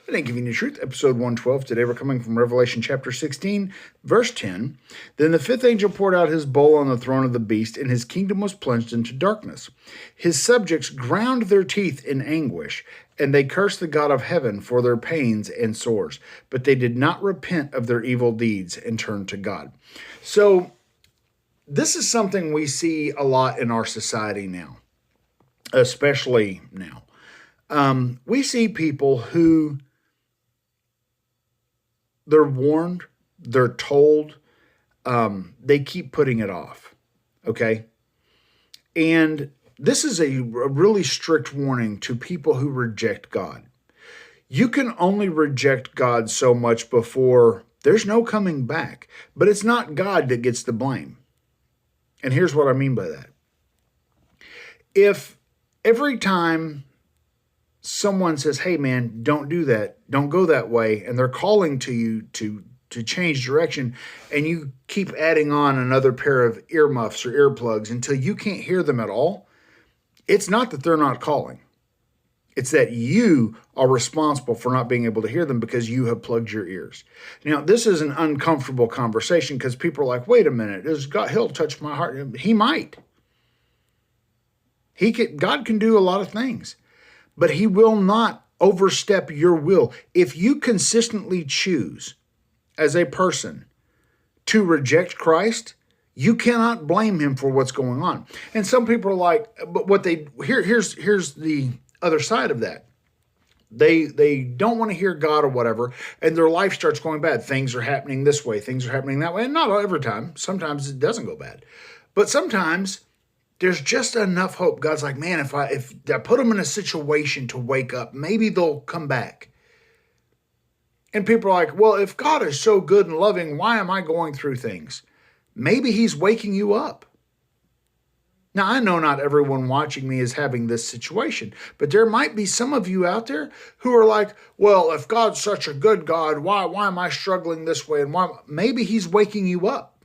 An Inconvenient Truth, episode 112. Today we're coming from Revelation chapter 16, verse 10. Then the fifth angel poured out his bowl on the throne of the beast, and his kingdom was plunged into darkness. His subjects ground their teeth in anguish, and they cursed the God of heaven for their pains and sores. But they did not repent of their evil deeds and turn to God. So this is something we see a lot in our society now, especially now. We see people who they're warned, they're told, they keep putting it off, okay? And this is a really strict warning to people who reject God. You can only reject God so much before there's no coming back, but it's not God that gets the blame. And here's what I mean by that. If every time someone says, hey man, don't do that, don't go that way, and they're calling to you to change direction, and you keep adding on another pair of earmuffs or earplugs until you can't hear them at all, it's not that they're not calling. It's that you are responsible for not being able to hear them because you have plugged your ears. Now, this is an uncomfortable conversation because people are like, wait a minute, he'll touch my heart. He might. God can do a lot of things, but he will not overstep your will. If you consistently choose as a person to reject Christ, you cannot blame him for what's going on. And some people are like, but here's the other side of that. They don't want to hear God or whatever, and their life starts going bad. Things are happening this way, things are happening that way, and not every time. Sometimes it doesn't go bad. But sometimes there's just enough hope. God's like, man, if I put them in a situation to wake up, maybe they'll come back. And people are like, well, if God is so good and loving, why am I going through things? Maybe he's waking you up. Now, I know not everyone watching me is having this situation, but there might be some of you out there who are like, well, if God's such a good God, why am I struggling this way? And why? Maybe he's waking you up.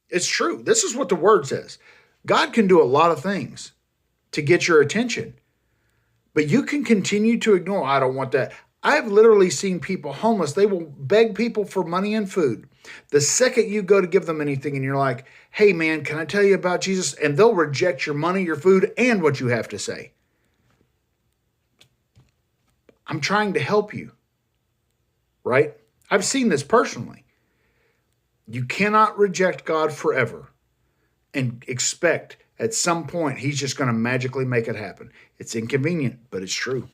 It's true. This is what the word says. God can do a lot of things to get your attention, but you can continue to ignore. I don't want that. I've literally seen people homeless. They will beg people for money and food. The second you go to give them anything and you're like, hey man, can I tell you about Jesus? And they'll reject your money, your food, and what you have to say. I'm trying to help you, right? I've seen this personally. You cannot reject God forever and expect at some point he's just going to magically make it happen. It's inconvenient, but it's true.